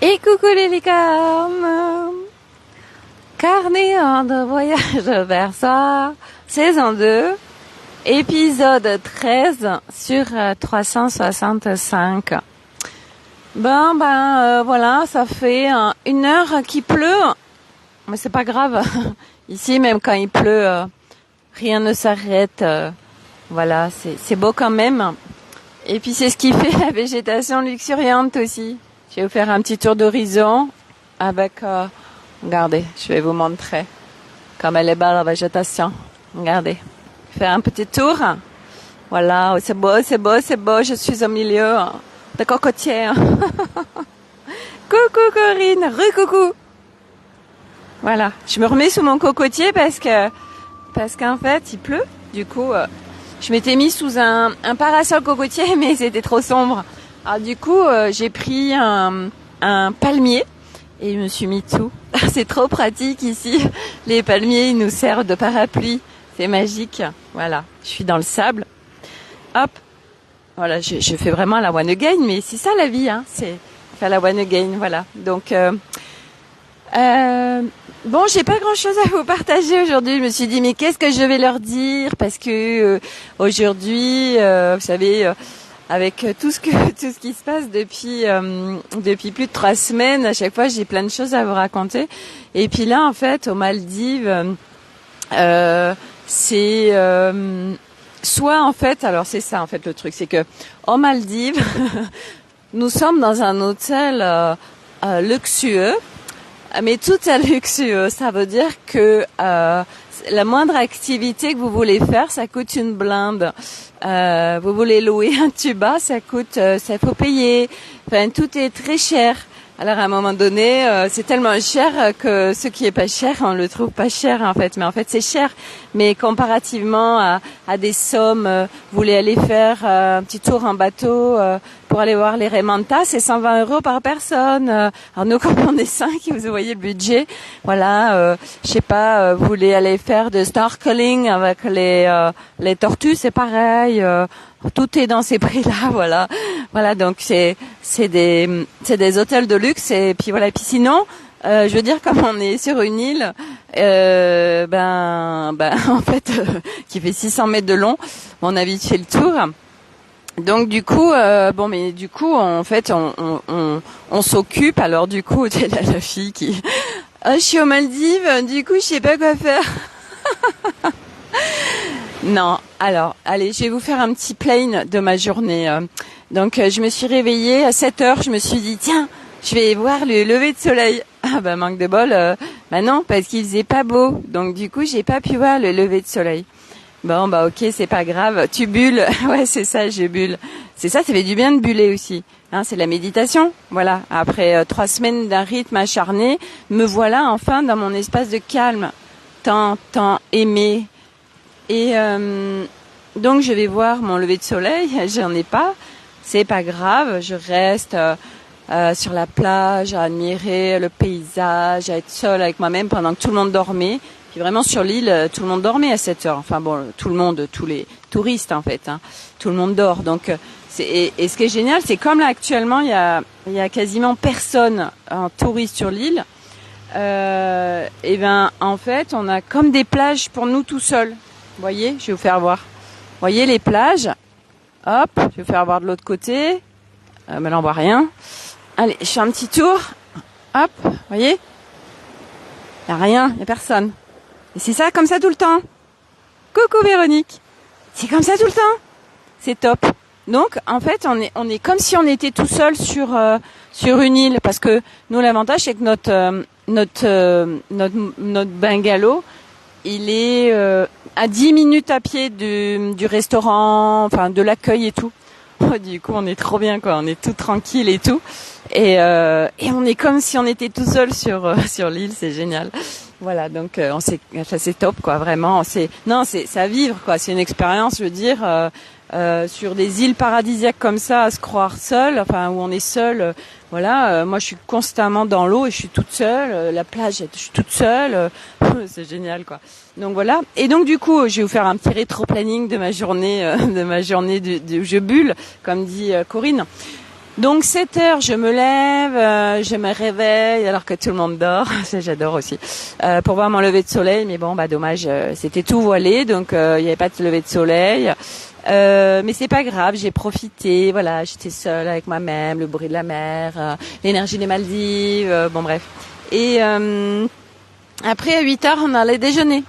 Et coucou les licornes! Carnet de voyage vers soi, saison 2, épisode 13 sur 365. Voilà, ça fait 1 heure qu'il pleut, mais c'est pas grave. Ici, même quand il pleut, rien ne s'arrête. Voilà, c'est beau quand même. Et puis c'est ce qui fait la végétation luxuriante aussi. Je vais vous faire un petit tour d'horizon avec... regardez, je vais vous montrer comme elle est belle la végétation. Regardez, faire un petit tour. Voilà, c'est beau, c'est beau, c'est beau. Je suis au milieu de cocotiers. Coucou Corinne, re-coucou. Voilà, je me remets sous mon cocotier parce qu'en fait il pleut. Du coup, je m'étais mis sous un parasol cocotier, mais c'était trop sombre. Alors du coup, j'ai pris un palmier et je me suis mis dessous. C'est trop pratique ici. Les palmiers, ils nous servent de parapluie. C'est magique. Voilà, je suis dans le sable. Hop. Voilà, je fais vraiment la one again, mais c'est ça la vie, hein. C'est faire la one again, voilà. Donc, bon, j'ai pas grand-chose à vous partager aujourd'hui. Je me suis dit, mais qu'est-ce que je vais leur dire? Parce que aujourd'hui, vous savez... avec tout ce qui se passe depuis plus de 3 semaines, à chaque fois j'ai plein de choses à vous raconter. Et puis là en fait aux Maldives, c'est soit en fait, alors c'est ça en fait le truc, c'est que aux Maldives nous sommes dans un hôtel luxueux, mais tout est luxueux. Ça veut dire que la moindre activité que vous voulez faire, ça coûte une blinde. Vous voulez louer un tuba, ça faut payer. Enfin, tout est très cher. Alors à un moment donné, c'est tellement cher que ce qui est pas cher, on le trouve pas cher en fait. Mais en fait, c'est cher. Mais comparativement à des sommes, vous voulez aller faire un petit tour en bateau pour aller voir les Raimentas, c'est 120 € par personne. Alors nous, comme on est 5, vous voyez le budget. Voilà, je sais pas, vous voulez aller faire de snorkeling avec les tortues, c'est pareil. Tout est dans ces prix-là, voilà. Donc c'est des hôtels de luxe et puis voilà. Et puis sinon, je veux dire, comme on est sur une île, en fait, qui fait 600 mètres de long, on a vite fait le tour. Donc du coup, en fait, on s'occupe. Alors du coup, la fille qui, je suis aux Maldives, du coup, je sais pas quoi faire. Non, alors, allez, je vais vous faire un petit plane de ma journée. Donc, je me suis réveillée à 7h, je me suis dit, tiens, je vais voir le lever de soleil. Ah manque de bol, non, parce qu'il faisait pas beau. Donc, du coup, j'ai pas pu voir le lever de soleil. Bon, ok, c'est pas grave. Tu bulles. Ouais, c'est ça, je bulle. C'est ça fait du bien de buller aussi. Hein, c'est la méditation. Voilà, après 3 semaines d'un rythme acharné, me voilà enfin dans mon espace de calme. Tant aimé. Et donc je vais voir mon lever de soleil, j'en ai pas, c'est pas grave, je reste sur la plage à admirer le paysage, à être seule avec moi-même pendant que tout le monde dormait. Puis vraiment sur l'île, tout le monde dormait à 7h. Enfin bon, tout le monde, tous les touristes en fait, hein, tout le monde dort. Donc et ce qui est génial, c'est comme là actuellement il y a quasiment personne en touriste sur l'île. En fait, on a comme des plages pour nous tout seuls. Vous voyez, je vais vous faire voir. Vous voyez les plages. Hop, je vais vous faire voir de l'autre côté. Mais là, on voit rien. Allez, je fais un petit tour. Hop, vous voyez. Il n'y a rien, il n'y a personne. Et c'est ça, comme ça tout le temps. Coucou Véronique. C'est comme ça tout le temps. C'est top. Donc, en fait, on est comme si on était tout seul sur une île. Parce que nous, l'avantage, c'est que notre bungalow, il est à 10 minutes à pied du restaurant, enfin de l'accueil et tout. Du coup, on est trop bien, quoi. On est tout tranquille et tout. Et on est comme si on était tout seul sur l'île. C'est génial. Voilà, donc c'est top, quoi. Vraiment, c'est à vivre, quoi. C'est une expérience, je veux dire, sur des îles paradisiaques comme ça, à se croire seul, enfin où on est seul. Voilà, moi je suis constamment dans l'eau et je suis toute seule. La plage, je suis toute seule. C'est génial, quoi. Donc voilà. Et donc du coup, je vais vous faire un petit rétro-planning de ma journée, où je bulle, comme dit Corinne. Donc 7 heures, je me lève, je me réveille alors que tout le monde dort. Ça, j'adore aussi. Pour voir mon lever de soleil, mais bon, dommage, c'était tout voilé, donc il n'y avait pas de lever de soleil. Mais c'est pas grave, j'ai profité. Voilà, j'étais seule avec moi-même, le bruit de la mer, l'énergie des Maldives. Bon bref. Et après à 8 heures, on allait déjeuner.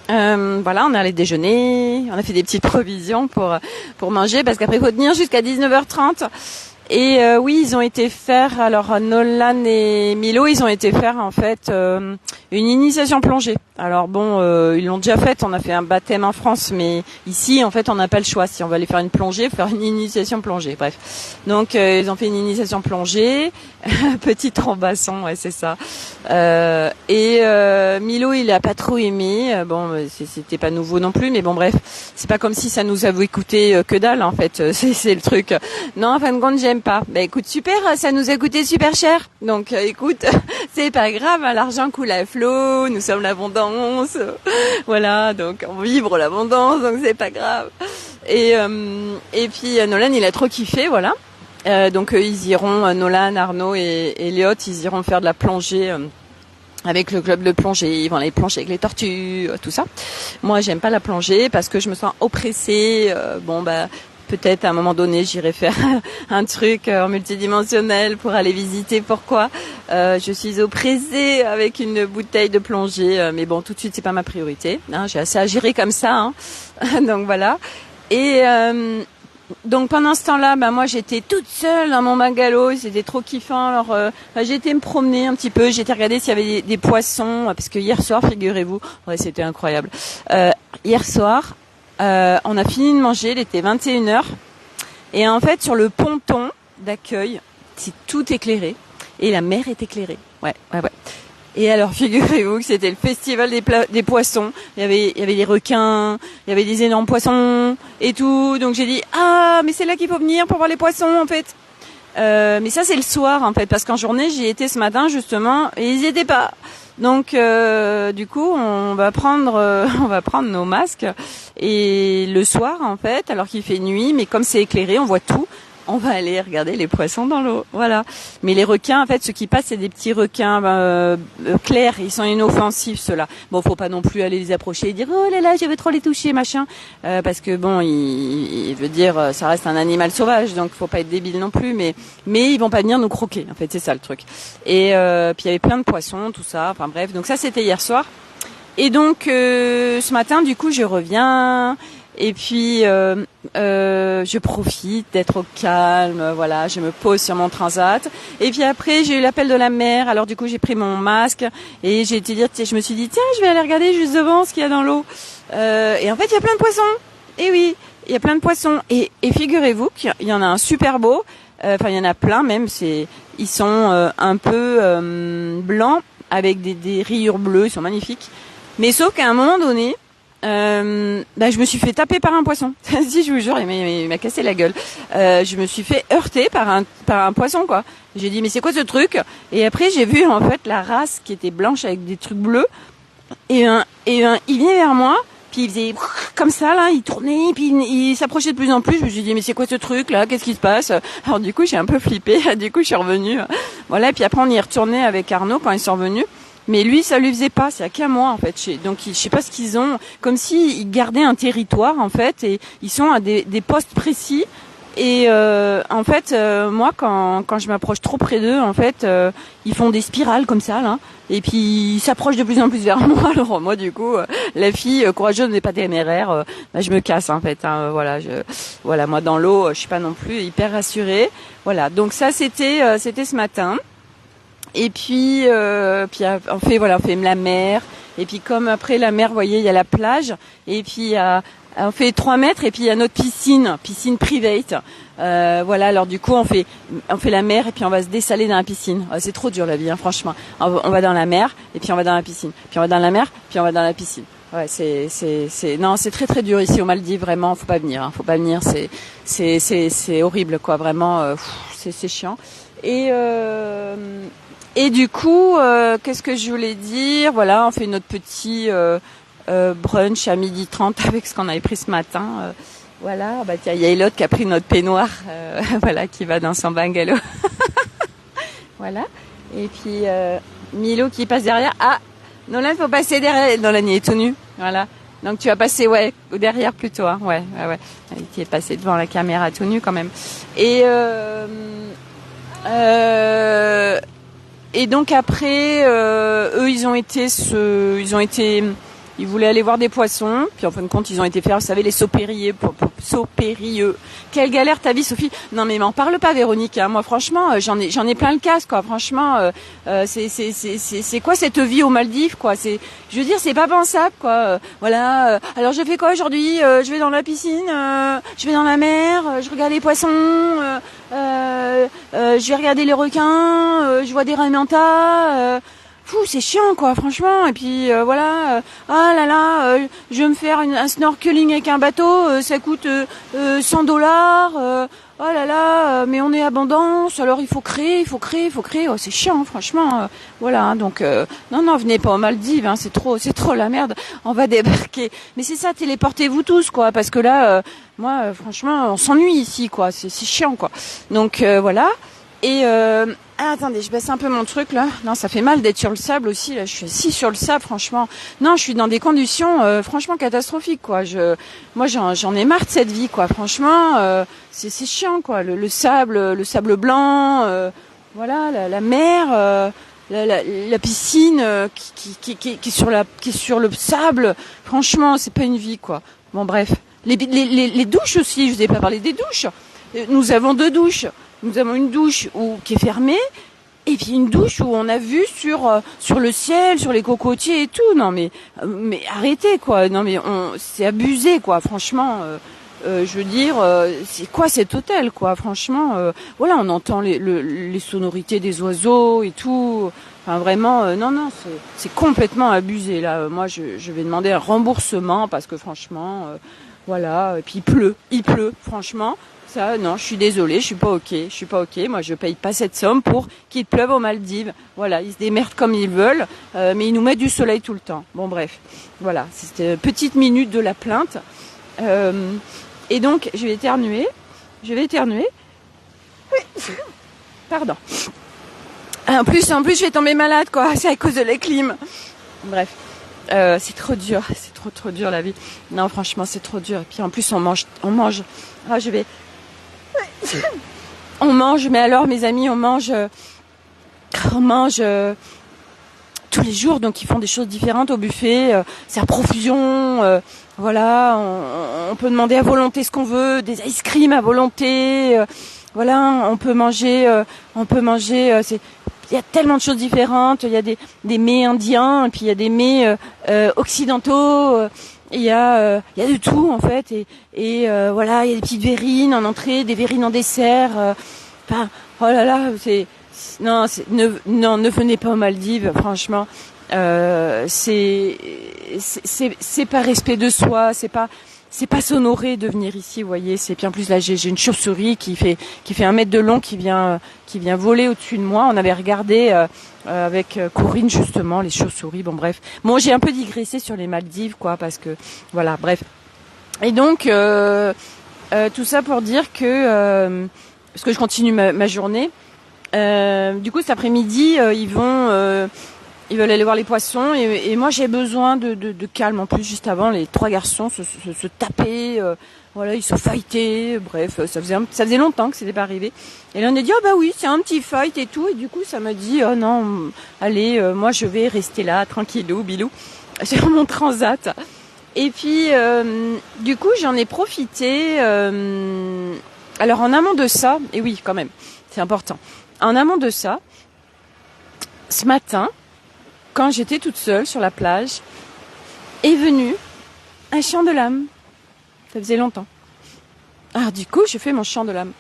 Voilà, on est allé déjeuner, on a fait des petites provisions pour manger parce qu'après il faut tenir jusqu'à 19h30. Et oui, ils ont été faire, alors Nolan et Milo, ils ont été faire en fait une initiation plongée. Alors bon, ils l'ont déjà faite, on a fait un baptême en France, mais ici en fait on n'a pas le choix. Si on veut aller faire une plongée, faire une initiation plongée, bref. Donc ils ont fait une initiation plongée, petit trembasson, ouais c'est ça. Et Milo il a pas trop aimé, bon c'était pas nouveau non plus, mais bon bref, c'est pas comme si ça nous avait coûté que dalle en fait, c'est le truc. Non, en fin de compte j'aime pas. Bah écoute, super, ça nous a coûté super cher. Donc écoute, c'est pas grave, hein, l'argent coule à flot, nous sommes l'abondance. Voilà, donc on vibre l'abondance, donc c'est pas grave. Et puis Nolan, il a trop kiffé, voilà. Donc ils iront, Nolan, Arnaud et Elliot, ils iront faire de la plongée avec le club de plongée, ils vont aller plonger avec les tortues, tout ça. Moi, j'aime pas la plongée parce que je me sens oppressée. Peut-être à un moment donné, j'irai faire un truc en multidimensionnel pour aller visiter pourquoi je suis oppressée avec une bouteille de plongée. Mais bon, tout de suite, c'est pas ma priorité. Hein, j'ai assez à gérer comme ça. Hein. Donc voilà. Et donc pendant ce temps-là, moi j'étais toute seule dans mon bungalow, c'était trop kiffant. Alors j'ai été me promener un petit peu, j'ai été regarder s'il y avait des poissons, parce que hier soir, figurez-vous, ouais, c'était incroyable. Hier soir, on a fini de manger, il était 21h, et en fait sur le ponton d'accueil, c'est tout éclairé, et la mer est éclairée. Ouais. Et alors, figurez-vous que c'était le festival des poissons. Il y avait des requins, il y avait des énormes poissons et tout. Donc j'ai dit, mais c'est là qu'il faut venir pour voir les poissons, en fait. Mais ça, c'est le soir, en fait, parce qu'en journée, j'y étais ce matin, justement, et ils y étaient pas. Donc, du coup, on va prendre nos masques. Et le soir, en fait, alors qu'il fait nuit, mais comme c'est éclairé, on voit tout. On va aller regarder les poissons dans l'eau, voilà. Mais les requins, en fait, ceux qui passent, c'est des petits requins clairs. Ils sont inoffensifs, ceux-là. Bon, faut pas non plus aller les approcher et dire oh là là, je veux trop les toucher, machin, parce que bon, il veut dire, ça reste un animal sauvage, donc faut pas être débile non plus. Mais ils vont pas venir nous croquer. En fait, c'est ça le truc. Et puis il y avait plein de poissons, tout ça. Enfin bref, donc ça c'était hier soir. Et donc ce matin, du coup, je reviens. Et puis je profite d'être au calme, voilà, je me pose sur mon transat. Et puis après j'ai eu l'appel de la mer, alors du coup j'ai pris mon masque et je me suis dit tiens, je vais aller regarder juste devant ce qu'il y a dans l'eau. Et en fait il y a plein de poissons. Et oui, il y a plein de poissons. Et figurez-vous qu'il y en a un super beau. Enfin il y en a plein même. Ils sont un peu blancs avec des rayures bleues, ils sont magnifiques. Mais sauf qu'à un moment donné. Je me suis fait taper par un poisson. Si, je vous jure, il m'a cassé la gueule. Je me suis fait heurter par un poisson, quoi. J'ai dit mais c'est quoi ce truc? Et après j'ai vu en fait la race qui était blanche avec des trucs bleus. Et il venait vers moi, puis il faisait comme ça là, il tournait, puis il s'approchait de plus en plus. Je me suis dit mais c'est quoi ce truc là? Qu'est-ce qui se passe? Alors du coup j'ai un peu flippé. Du coup je suis revenue. Voilà. Et puis après on y est retourné avec Arnaud quand ils sont revenus. Mais lui, ça lui faisait pas, c'est qu'à moi en fait. Donc je sais pas ce qu'ils ont, comme s'ils gardaient un territoire en fait, et ils sont à des postes précis. Et en fait, moi quand je m'approche trop près d'eux, en fait, ils font des spirales comme ça là, et puis ils s'approchent de plus en plus vers moi. Alors moi du coup, la fille courageuse n'est pas téméraire, je me casse en fait. Hein, voilà, moi dans l'eau, je suis pas non plus hyper rassurée. Voilà, donc ça c'était ce matin. Et puis on fait la mer. Et puis comme après la mer, vous voyez, il y a la plage. Et puis on fait 3 mètres et puis il y a notre piscine private. Voilà, alors du coup on fait la mer et puis on va se dessaler dans la piscine. C'est trop dur la vie, hein, franchement. On va dans la mer et puis on va dans la piscine. Puis on va dans la mer, puis on va dans la piscine. Ouais, c'est très très dur ici aux Maldives, vraiment, faut pas venir, hein, faut pas venir, c'est horrible quoi, vraiment, c'est chiant. Et du coup, qu'est-ce que je voulais dire? Voilà, on fait notre petit brunch à 12h30 avec ce qu'on avait pris ce matin. Voilà, bah tiens, il y a Elode qui a pris notre peignoir, voilà, qui va dans son bungalow. Voilà. Et puis Milo qui passe derrière. Ah, Nolan, faut passer derrière. Nolan, il est tout nu. Voilà. Donc tu vas passer, ouais, derrière plutôt. Hein. Ouais. Il est passé devant la caméra tout nu quand même. Et donc après, eux, ils voulaient aller voir des poissons, puis en fin de compte, ils ont été faire, vous savez, les saupérieux. Quelle galère ta vie, Sophie. Non mais m'en parle pas, Véronique. Hein. Moi, franchement, j'en ai plein le casque, quoi. Franchement, c'est quoi cette vie aux Maldives, quoi. Je veux dire, c'est pas pensable, quoi. Voilà. Alors je fais quoi aujourd'hui? Je vais dans la piscine, je vais dans la mer, je regarde les poissons, je vais regarder les requins, je vois des raimanta. C'est chiant, quoi, franchement. Et puis voilà, ah là là, je vais me faire un snorkeling avec un bateau, ça coûte $100. Oh là là, mais on est abondance, alors il faut créer. Oh, c'est chiant, franchement. Voilà, hein, donc non, venez pas aux Maldives, hein, c'est trop la merde. On va débarquer. Mais c'est ça, téléportez-vous tous, quoi, parce que là, moi, franchement, on s'ennuie ici, quoi. C'est chiant, quoi. Donc voilà. Et attendez, je baisse un peu mon truc là. Non, ça fait mal d'être sur le sable aussi. Là, je suis assise sur le sable, franchement. Non, je suis dans des conditions franchement catastrophiques, quoi. Moi, j'en ai marre de cette vie, quoi. Franchement, c'est chiant, quoi. Le sable blanc, voilà, la mer, la piscine qui est sur le sable. Franchement, c'est pas une vie, quoi. Bon, bref. Les douches aussi. Je vous ai pas parlé des douches. Nous avons 2 douches. Nous avons une douche qui est fermée et puis une douche où on a vu sur le ciel, sur les cocotiers et tout. Non mais arrêtez, quoi. Non mais c'est abusé, quoi. Franchement, je veux dire, c'est quoi cet hôtel, quoi. Franchement, voilà, on entend les sonorités des oiseaux et tout. Enfin vraiment, non, c'est complètement abusé là. Moi, je vais demander un remboursement parce que franchement, voilà. Et puis il pleut, franchement. Ça, non, je suis désolée, je suis pas ok. Moi, je paye pas cette somme pour qu'il pleuve aux Maldives. Voilà, ils se démerdent comme ils veulent, mais ils nous mettent du soleil tout le temps. Bon, bref, voilà, c'était une petite minute de la plainte. Et donc, je vais éternuer. Oui. Pardon. En plus, je vais tomber malade, quoi. C'est à cause de la clim. Bref. C'est trop dur, c'est trop dur la vie. Non, franchement, c'est trop dur. Et puis en plus, on mange. Ah, on mange, mais alors, mes amis, on mange tous les jours. Donc, ils font des choses différentes au buffet. C'est à profusion. Voilà, on peut demander à volonté ce qu'on veut, des ice cream à volonté. Voilà, on peut manger. Il y a tellement de choses différentes. Il y a des mets indiens, et puis il y a des mets occidentaux. Il y a de tout, en fait. Et voilà, il y a des petites verrines en entrée, des verrines en dessert. Enfin, oh là là, ne venez pas aux Maldives, franchement. C'est pas respect de soi, c'est pas s'honorer de venir ici, vous voyez. C'est bien plus là, j'ai une chauve-souris qui fait 1 mètre de long, qui vient voler au-dessus de moi. On avait regardé avec Corinne justement les chauves-souris. Bon, bref. Bon, j'ai un peu digressé sur les Maldives, quoi, parce que voilà, bref. Et donc tout ça pour dire que parce que je continue ma journée. Du coup, cet après-midi, ils veulent aller voir les poissons et moi j'ai besoin de calme. En plus, juste avant, les 3 garçons se tapaient, voilà, ils se fightaient. Bref, ça faisait longtemps que c'était pas arrivé. Et là on a dit, oh bah oui, c'est un petit fight et tout. Et du coup, ça m'a dit, oh non, allez, moi je vais rester là, tranquillou, bilou, sur mon transat. Et puis, du coup, j'en ai profité. Alors en amont de ça, et oui, quand même, c'est important. En amont de ça, ce matin, quand j'étais toute seule sur la plage, est venu un chant de l'âme. Ça faisait longtemps. Alors du coup, je fais mon chant de l'âme.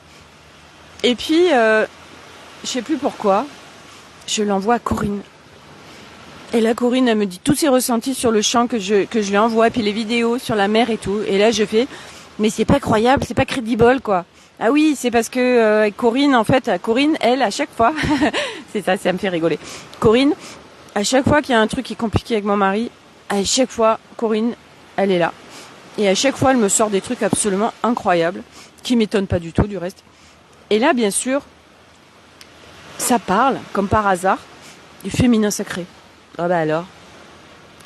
Et puis, je sais plus pourquoi, je l'envoie à Corinne. Et là, Corinne, elle me dit tous ses ressentis sur le chant que je lui envoie, puis les vidéos sur la mer et tout. Et là, je fais, mais c'est pas croyable, c'est pas crédible, quoi. Ah oui, c'est parce que avec Corinne, en fait, Corinne, elle, à chaque fois, c'est ça me fait rigoler. Corinne, à chaque fois qu'il y a un truc qui est compliqué avec mon mari, à chaque fois, Corinne, elle est là. Et à chaque fois, elle me sort des trucs absolument incroyables, qui m'étonnent pas du tout du reste. Et là, bien sûr, ça parle, comme par hasard, du féminin sacré. Ah bah alors,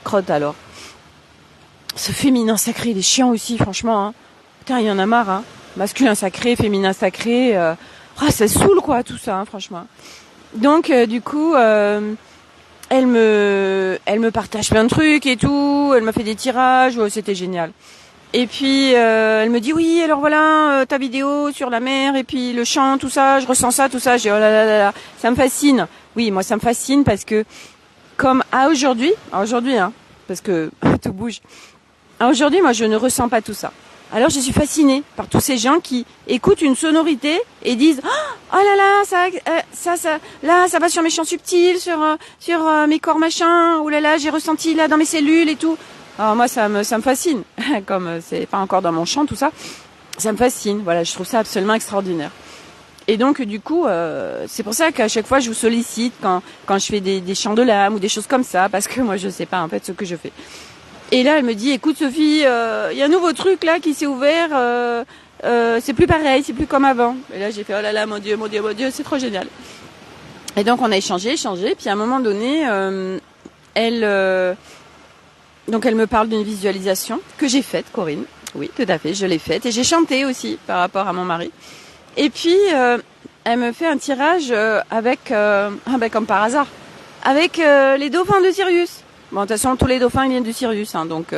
crotte alors. Ce féminin sacré, il est chiant aussi, franchement. Hein. Putain, il y en a marre. Hein. Masculin sacré, féminin sacré. Ça saoule quoi, tout ça, hein, franchement. Donc, du coup, elle me partage plein de trucs et tout. Elle m'a fait des tirages. Ouais, c'était génial. Et puis, elle me dit, oui, alors voilà, ta vidéo sur la mer, et puis le chant, tout ça, je ressens ça, tout ça. J'ai oh là là là là, ça me fascine. Oui, moi, ça me fascine parce que, comme à aujourd'hui, hein, parce que tout bouge. À aujourd'hui, moi, je ne ressens pas tout ça. Alors, je suis fascinée par tous ces gens qui écoutent une sonorité et disent, oh là là, là, ça va sur mes champs subtils, sur mes corps machins, oh là là, j'ai ressenti là dans mes cellules et tout. Alors moi, ça me fascine. Comme c'est pas encore dans mon champ, tout ça, ça me fascine. Voilà, je trouve ça absolument extraordinaire. Et donc, du coup, c'est pour ça qu'à chaque fois, je vous sollicite quand je fais des chants de l'âme ou des choses comme ça, parce que moi, je sais pas en fait ce que je fais. Et là, elle me dit, écoute Sophie, il y a un nouveau truc là qui s'est ouvert. C'est plus pareil, c'est plus comme avant. Et là, j'ai fait, oh là là, mon Dieu, c'est trop génial. Et donc, on a échangé. Puis à un moment donné, donc elle me parle d'une visualisation que j'ai faite, Corinne. Oui, tout à fait, je l'ai faite. Et j'ai chanté aussi par rapport à mon mari. Et puis, elle me fait un tirage avec, comme par hasard, avec les dauphins de Sirius. Bon, de toute façon, tous les dauphins, ils viennent de Sirius. Hein, donc,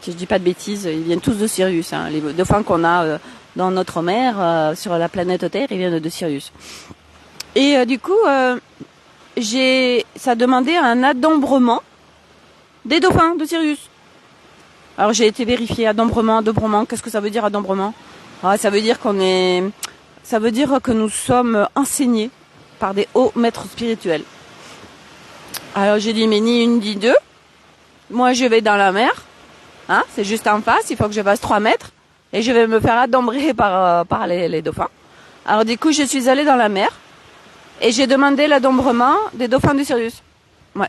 si je dis pas de bêtises, ils viennent tous de Sirius. Hein. Les dauphins qu'on a dans notre mer, sur la planète Terre, ils viennent de Sirius. Et du coup, ça demandait un adombrement des dauphins de Sirius. Alors j'ai été vérifier adombrement, qu'est-ce que ça veut dire adombrement ? Ça veut dire que nous sommes enseignés par des hauts maîtres spirituels. Alors j'ai dit mais ni une ni deux. Moi je vais dans la mer, hein, c'est juste en face, il faut que je fasse 3 mètres et je vais me faire adombrer par les dauphins. Alors du coup je suis allée dans la mer et j'ai demandé l'adombrement des dauphins de Sirius. Ouais.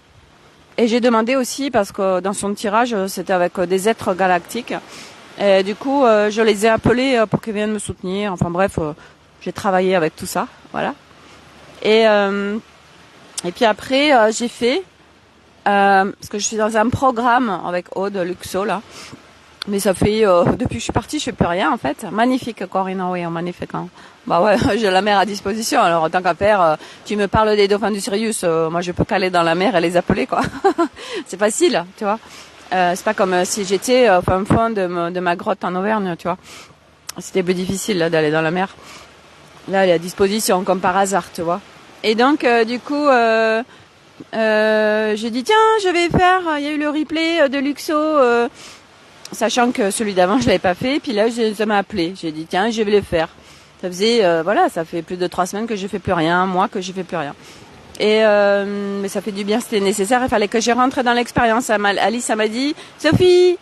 Et j'ai demandé aussi, parce que dans son tirage, c'était avec des êtres galactiques. Et du coup, je les ai appelés pour qu'ils viennent me soutenir. Enfin bref, j'ai travaillé avec tout ça. Voilà. Et puis après, j'ai fait... parce que je suis dans un programme avec Aude Luxo, là. Mais ça fait... depuis que je suis partie, je fais plus rien, en fait. Magnifique, Corinne. Oui, magnifique. Hein. Bah ouais, j'ai la mer à disposition. Alors, tant qu'à faire, tu me parles des dauphins du Sirius. Moi, je peux qu'aller dans la mer et les appeler, quoi. C'est facile, tu vois. C'est pas comme si j'étais au fin fond de ma grotte en Auvergne, tu vois. C'était plus difficile, là, d'aller dans la mer. Là, elle est à disposition, comme par hasard, tu vois. Et donc, du coup... j'ai dit, tiens, je vais faire... Il y a eu le replay de Luxo... sachant que celui d'avant, je l'avais pas fait. Puis là, ça m'a appelé. J'ai dit, tiens, je vais le faire. Ça faisait, ça fait plus de 3 semaines que je fais plus rien, moi que je fais plus rien. Et mais ça fait du bien, c'était nécessaire. Il fallait que je rentre dans l'expérience. Alice, ça m'a dit, Sophie,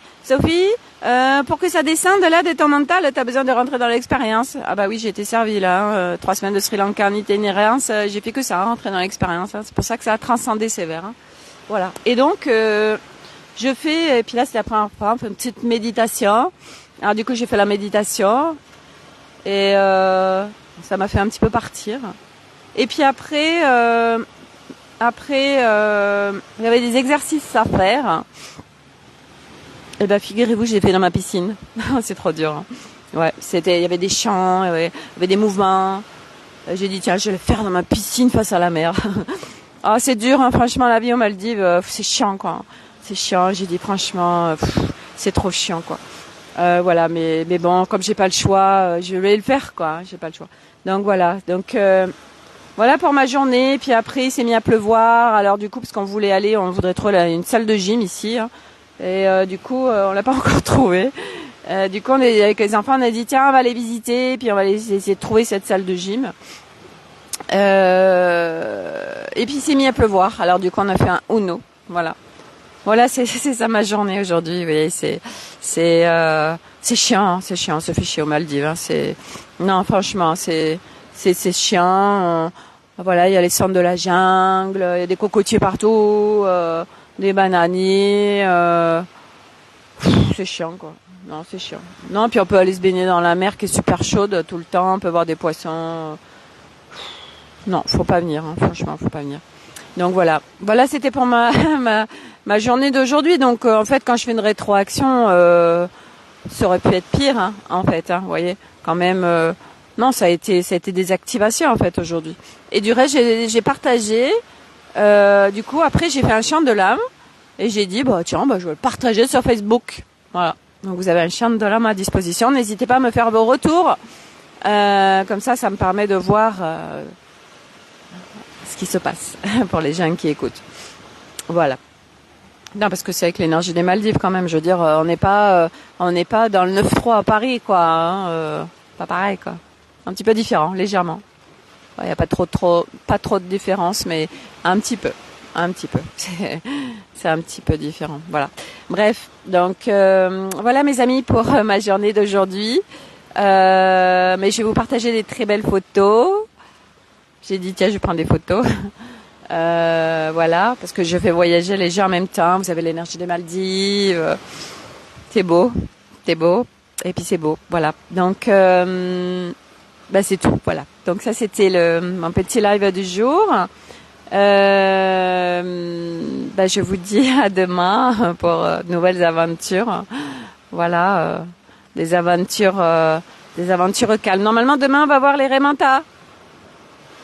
pour que ça descende là de ton mental, t'as besoin de rentrer dans l'expérience. Ah bah oui, j'ai été servie là. 3 semaines de Sri Lanka en itinérance, j'ai fait que ça, rentrer dans l'expérience. Hein. C'est pour ça que ça a transcendé sévère. Hein. Voilà. Et donc, je fais, et puis là, c'est la première fois, une petite méditation. Alors du coup, j'ai fait la méditation. Et ça m'a fait un petit peu partir. Et puis après, il y avait des exercices à faire. Et ben figurez-vous, je l'ai fait dans ma piscine. C'est trop dur. Hein. Ouais, il y avait des chants, il y avait des mouvements. J'ai dit tiens, je vais le faire dans ma piscine face à la mer. Ah, c'est dur, hein, franchement, la vie aux Maldives, c'est chiant, quoi. C'est chiant. J'ai dit franchement, c'est trop chiant, quoi. Voilà, mais bon, comme j'ai pas le choix, je vais le faire, quoi. J'ai pas le choix. Donc voilà. Donc voilà pour ma journée. Puis après, il s'est mis à pleuvoir. Alors du coup, parce qu'on voulait aller, on voudrait trouver une salle de gym ici. Hein. Et du coup, on l'a pas encore trouvé. Du coup, avec les enfants, on a dit tiens, on va aller visiter. Puis on va essayer de trouver cette salle de gym. Et puis il s'est mis à pleuvoir. Alors du coup, on a fait un Uno. Voilà, c'est ça ma journée aujourd'hui. Vous voyez, c'est chiant, c'est chiant, on se fait chier aux Maldives. Hein, non, franchement, c'est chiant. Voilà, il y a les centres de la jungle, il y a des cocotiers partout, des bananiers. C'est chiant, quoi. Non, c'est chiant. Non, puis on peut aller se baigner dans la mer qui est super chaude tout le temps. On peut voir des poissons. Non, faut pas venir. Hein, franchement, faut pas venir. Donc voilà. Voilà, c'était pour ma journée d'aujourd'hui. Donc en fait, quand je fais une rétroaction, ça aurait pu être pire, hein, en fait. Hein, vous voyez, quand même. Non, ça a été des activations en fait aujourd'hui. Et du reste, j'ai partagé. Du coup, après, j'ai fait un chant de l'âme et j'ai dit, bah tiens, bah je vais le partager sur Facebook. Voilà. Donc vous avez un chant de l'âme à disposition. N'hésitez pas à me faire vos retours. Comme ça me permet de voir ce qui se passe pour les gens qui écoutent. Voilà. Non, parce que c'est avec l'énergie des Maldives quand même. Je veux dire, on n'est pas dans le 9-3 à Paris, quoi. Hein, pas pareil, quoi. Un petit peu différent, légèrement. Il n'y a pas trop de différence, mais un petit peu. C'est un petit peu différent. Voilà. Bref, donc voilà mes amis pour ma journée d'aujourd'hui. Mais je vais vous partager des très belles photos. J'ai dit tiens, je vais prendre des photos. Voilà, parce que je fais voyager les gens en même temps. Vous avez l'énergie des Maldives. C'est beau. Et puis c'est beau. Voilà. Donc c'est tout. Voilà. Donc ça c'était mon petit live du jour. Je vous dis à demain pour de nouvelles aventures. Voilà, des aventures calmes. Normalement demain on va voir les Raimentas.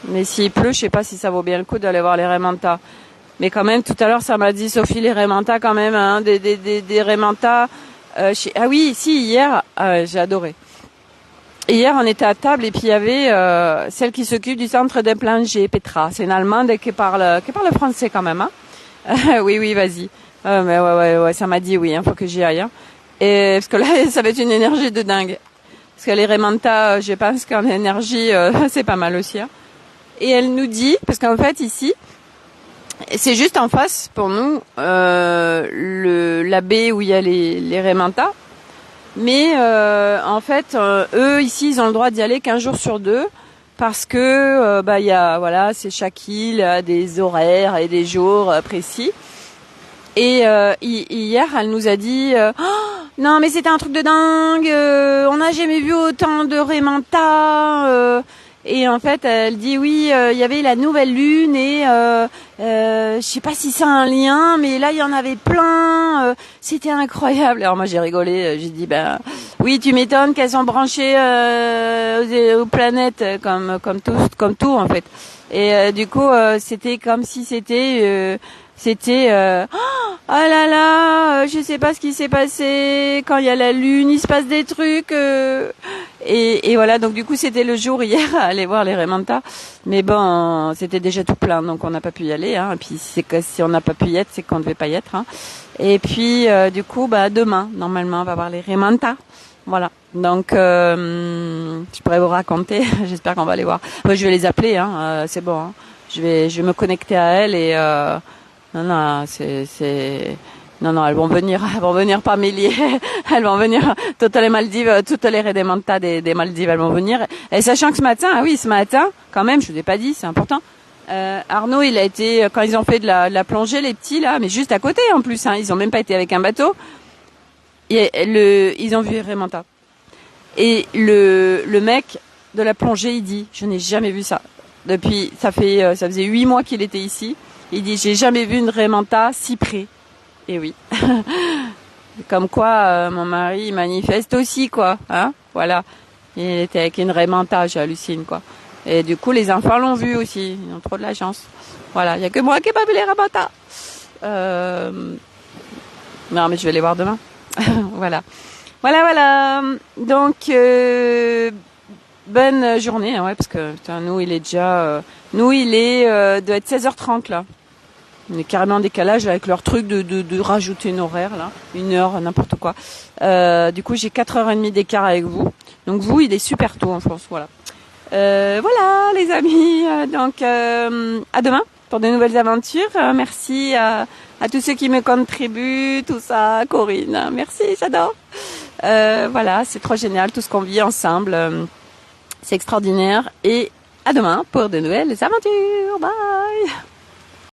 Mais s'il pleut, je sais pas si ça vaut bien le coup d'aller voir les Raimentas. Mais quand même, tout à l'heure, ça m'a dit Sophie, les Raimentas quand même, hein, des Raimentas. Ah oui, si, hier, j'ai adoré. Hier, on était à table et puis il y avait celle qui s'occupe du centre des plongées, Petra. C'est une Allemande qui parle français quand même. Hein. Oui, vas-y. Mais ouais, ça m'a dit oui, faut que j'y aille. Hein. Et parce que là, ça va être une énergie de dingue. Parce que les Raimentas, je pense qu'en énergie, c'est pas mal aussi. Hein. Et elle nous dit, parce qu'en fait ici, c'est juste en face pour nous la baie où il y a les Raimentas. Mais en fait, eux ici, ils ont le droit d'y aller qu'un jour sur deux, parce que il y a c'est chaque île a des horaires et des jours précis. Et hier, elle nous a dit non mais c'était un truc de dingue, on n'a jamais vu autant de Raimentas. Et en fait, elle dit oui, il y avait la nouvelle lune et je sais pas si c'est un lien, mais là il y en avait plein. C'était incroyable. Alors moi j'ai rigolé, j'ai dit oui, tu m'étonnes qu'elles sont branchées aux planètes comme tout en fait. Et du coup c'était comme si c'était oh là là, je sais pas ce qui s'est passé quand il y a la lune, il se passe des trucs et voilà, donc du coup c'était le jour hier à aller voir les Raimentas, mais bon c'était déjà tout plein donc on n'a pas pu y aller hein. Et puis c'est que si on n'a pas pu y être c'est qu'on ne devait pas y être hein. Et puis du coup demain normalement on va voir les Raimentas. Voilà. Donc je pourrais vous raconter, j'espère qu'on va les voir. Moi je vais les appeler hein, c'est bon hein. Je vais me connecter à elles et non, non, elles vont venir par milliers. Elles vont venir, toutes les Maldives, toutes les Raimentas des Maldives, elles vont venir. Et sachant que ce matin, quand même, je vous ai pas dit, c'est important. Arnaud, il a été, quand ils ont fait de la plongée, les petits, là, mais juste à côté, en plus, hein, ils ont même pas été avec un bateau. Ils ont vu les Raimentas. Et le mec de la plongée, il dit, je n'ai jamais vu ça. Ça faisait 8 mois qu'il était ici. Il dit, j'ai jamais vu une Raimenta si près. Et oui. Comme quoi, mon mari, il manifeste aussi, quoi. Hein, voilà. Il était avec une Raimenta, j'hallucine, quoi. Et du coup, les enfants l'ont vu aussi. Ils ont trop de la chance. Voilà. Il y a que moi qui n'ai pas vu les Raimentas. Non, mais je vais les voir demain. Voilà. Donc, bonne journée, hein, ouais, parce que, putain, nous, il doit être 16h30, là. On est carrément en décalage avec leur truc de rajouter une horaire, là. 1 heure, n'importe quoi. Du coup, j'ai 4h30 d'écart avec vous. Donc, vous, il est super tôt en France, voilà. Voilà, les amis. Donc, à demain pour de nouvelles aventures. Merci à tous ceux qui me contribuent, tout ça. Corinne, merci, j'adore. Voilà, c'est trop génial, tout ce qu'on vit ensemble. C'est extraordinaire. Et à demain pour de nouvelles aventures. Bye!